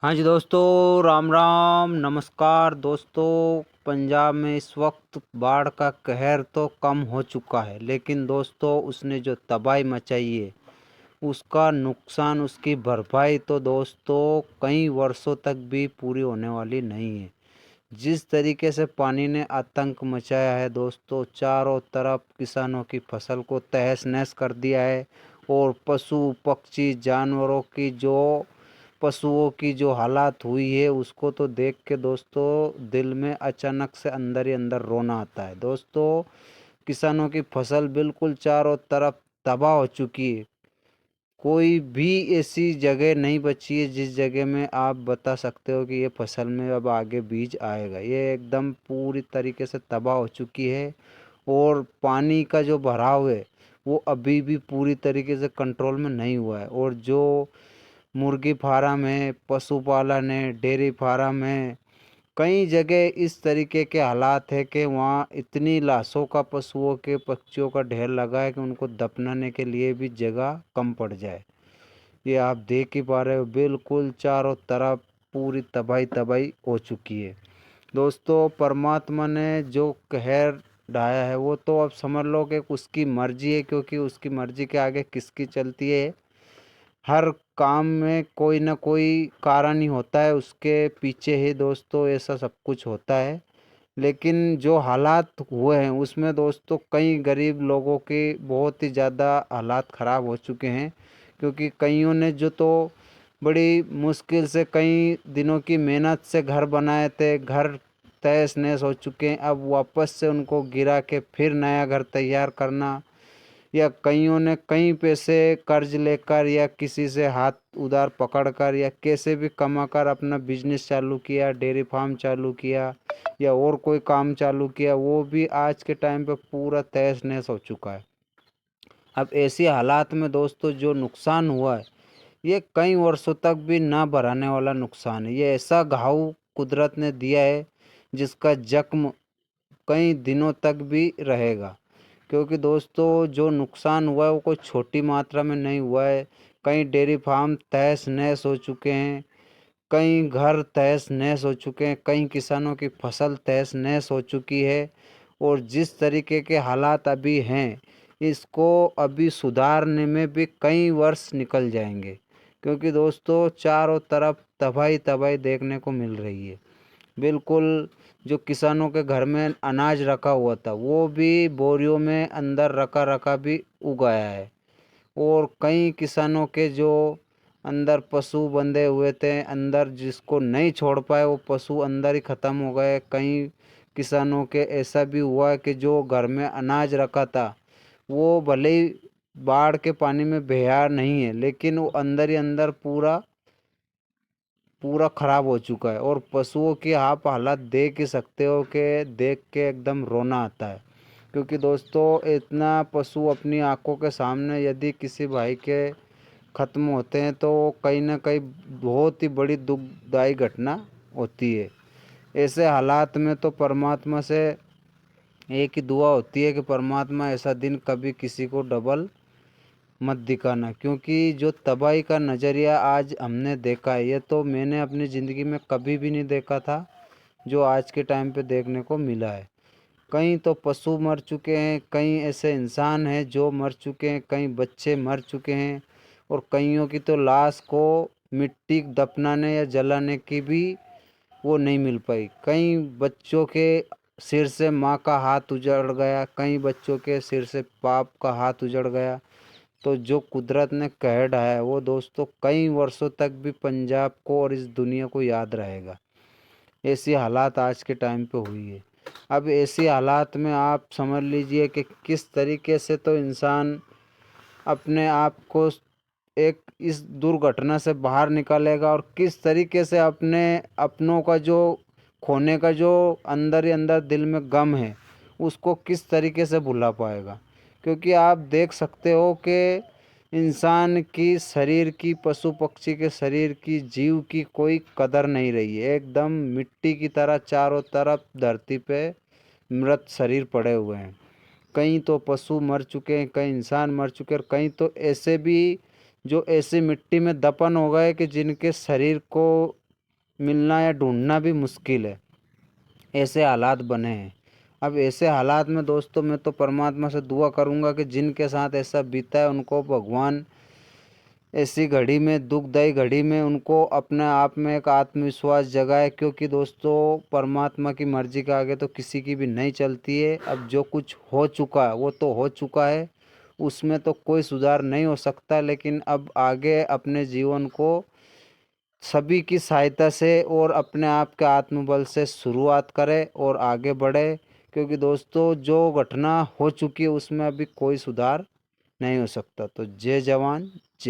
हाँ जी दोस्तों, राम राम नमस्कार दोस्तों। पंजाब में इस वक्त बाढ़ का कहर तो कम हो चुका है, लेकिन दोस्तों उसने जो तबाही मचाई है उसका नुकसान, उसकी भरपाई तो दोस्तों कई वर्षों तक भी पूरी होने वाली नहीं है। जिस तरीके से पानी ने आतंक मचाया है दोस्तों, चारों तरफ किसानों की फसल को तहस नहस कर दिया है। और पशु पक्षी जानवरों की जो पशुओं की जो हालात हुई है उसको तो देख के दोस्तों दिल में अचानक से अंदर ही अंदर रोना आता है। दोस्तों किसानों की फसल बिल्कुल चारों तरफ तबाह हो चुकी है। कोई भी ऐसी जगह नहीं बची है जिस जगह में आप बता सकते हो कि ये फसल में अब आगे बीज आएगा। ये एकदम पूरी तरीके से तबाह हो चुकी है। और पानी का जो भराव है वो अभी भी पूरी तरीके से कंट्रोल में नहीं हुआ है। और जो मुर्गी फार्म है, पशुपालन है, डेयरी फार्म है, कई जगह इस तरीके के हालात है कि वहाँ इतनी लाशों का, पशुओं के, पक्षियों का ढेर लगा है कि उनको दफनाने के लिए भी जगह कम पड़ जाए। ये आप देख ही पा रहे हो, बिल्कुल चारों तरफ पूरी तबाही तबाही हो चुकी है। दोस्तों परमात्मा ने जो कहर ढाया है वो तो अब समझ लो कि उसकी मर्जी है, क्योंकि उसकी मर्जी के आगे किसकी चलती है। हर काम में कोई ना कोई कारण ही होता है, उसके पीछे ही दोस्तों ऐसा सब कुछ होता है। लेकिन जो हालात हुए हैं उसमें दोस्तों कई गरीब लोगों के बहुत ही ज़्यादा हालात ख़राब हो चुके हैं। क्योंकि कईयों ने जो तो बड़ी मुश्किल से कई दिनों की मेहनत से घर बनाए थे, घर तहस नहस हो चुके हैं। अब वापस से उनको गिरा के फिर नया घर तैयार करना, या कईयों ने कई पैसे कर्ज लेकर या किसी से हाथ उधार पकड़कर या कैसे भी कमाकर अपना बिजनेस चालू किया, डेयरी फार्म चालू किया या और कोई काम चालू किया, वो भी आज के टाइम पे पूरा तहस नहस हो चुका है। अब ऐसी हालात में दोस्तों जो नुकसान हुआ है ये कई वर्षों तक भी ना भराने वाला नुकसान है। ये ऐसा घाव कुदरत ने दिया है जिसका जख्म कई दिनों तक भी रहेगा। क्योंकि दोस्तों जो नुकसान हुआ है वो कोई छोटी मात्रा में नहीं हुआ है। कई डेयरी फार्म तहस नहस हो चुके हैं, कई घर तहस नहस हो चुके हैं, कई किसानों की फसल तहस नहस हो चुकी है। और जिस तरीके के हालात अभी हैं इसको अभी सुधारने में भी कई वर्ष निकल जाएंगे। क्योंकि दोस्तों चारों तरफ तबाही तबाही देखने को मिल रही है। बिल्कुल जो किसानों के घर में अनाज रखा हुआ था वो भी बोरियों में अंदर रखा रखा भी उगाया है। और कई किसानों के जो अंदर पशु बंधे हुए थे, अंदर जिसको नहीं छोड़ पाए वो पशु अंदर ही ख़त्म हो गए। कई किसानों के ऐसा भी हुआ कि जो घर में अनाज रखा था वो भले ही बाढ़ के पानी में बहा नहीं है, लेकिन वो अंदर ही अंदर पूरा पूरा ख़राब हो चुका है। और पशुओं की आप हालत देख ही सकते हो कि देख के एकदम रोना आता है। क्योंकि दोस्तों इतना पशु अपनी आंखों के सामने यदि किसी भाई के ख़त्म होते हैं तो कहीं ना कहीं बहुत ही बड़ी दुखदाई घटना होती है। ऐसे हालात में तो परमात्मा से एक ही दुआ होती है कि परमात्मा ऐसा दिन कभी किसी को डबल मत दिखाना। क्योंकि जो तबाही का नज़रिया आज हमने देखा है ये तो मैंने अपनी ज़िंदगी में कभी भी नहीं देखा था जो आज के टाइम पे देखने को मिला है। कई तो पशु मर चुके हैं, कई ऐसे इंसान हैं जो मर चुके हैं, कई बच्चे मर चुके हैं। और कईयों की तो लाश को मिट्टी दफनाने या जलाने की भी वो नहीं मिल पाई। कई बच्चों के सिर से माँ का हाथ उजड़ गया, कई बच्चों के सिर से बाप का हाथ उजड़ गया। तो जो कुदरत ने कहर ढाया है वो दोस्तों कई वर्षों तक भी पंजाब को और इस दुनिया को याद रहेगा। ऐसी हालात आज के टाइम पे हुई है। अब ऐसी हालात में आप समझ लीजिए कि किस तरीके से तो इंसान अपने आप को एक इस दुर्घटना से बाहर निकालेगा, और किस तरीके से अपने अपनों का जो खोने का जो अंदर ही अंदर दिल में गम है उसको किस तरीके से भुला पाएगा। क्योंकि आप देख सकते हो कि इंसान की शरीर की, पशु पक्षी के शरीर की, जीव की कोई कदर नहीं रही है। एकदम मिट्टी की तरह चारों तरफ धरती पे मृत शरीर पड़े हुए हैं। कई तो पशु मर चुके हैं, कई इंसान मर चुके हैं, और कई तो ऐसे भी जो ऐसी मिट्टी में दफन हो गए कि जिनके शरीर को मिलना या ढूंढना भी मुश्किल है। ऐसे हालात बने हैं। अब ऐसे हालात में दोस्तों मैं तो परमात्मा से दुआ करूंगा कि जिनके साथ ऐसा बीता है उनको भगवान ऐसी घड़ी में, दुखदाई घड़ी में, उनको अपने आप में एक आत्मविश्वास जगाए, क्योंकि दोस्तों परमात्मा की मर्जी के आगे तो किसी की भी नहीं चलती है। अब जो कुछ हो चुका है वो तो हो चुका है, उसमें तो कोई सुधार नहीं हो सकता। लेकिन अब आगे अपने जीवन को सभी की सहायता से और अपने आप के आत्मबल से शुरुआत करें और आगे बढ़े, क्योंकि दोस्तों जो घटना हो चुकी है उसमें अभी कोई सुधार नहीं हो सकता। तो जय जवान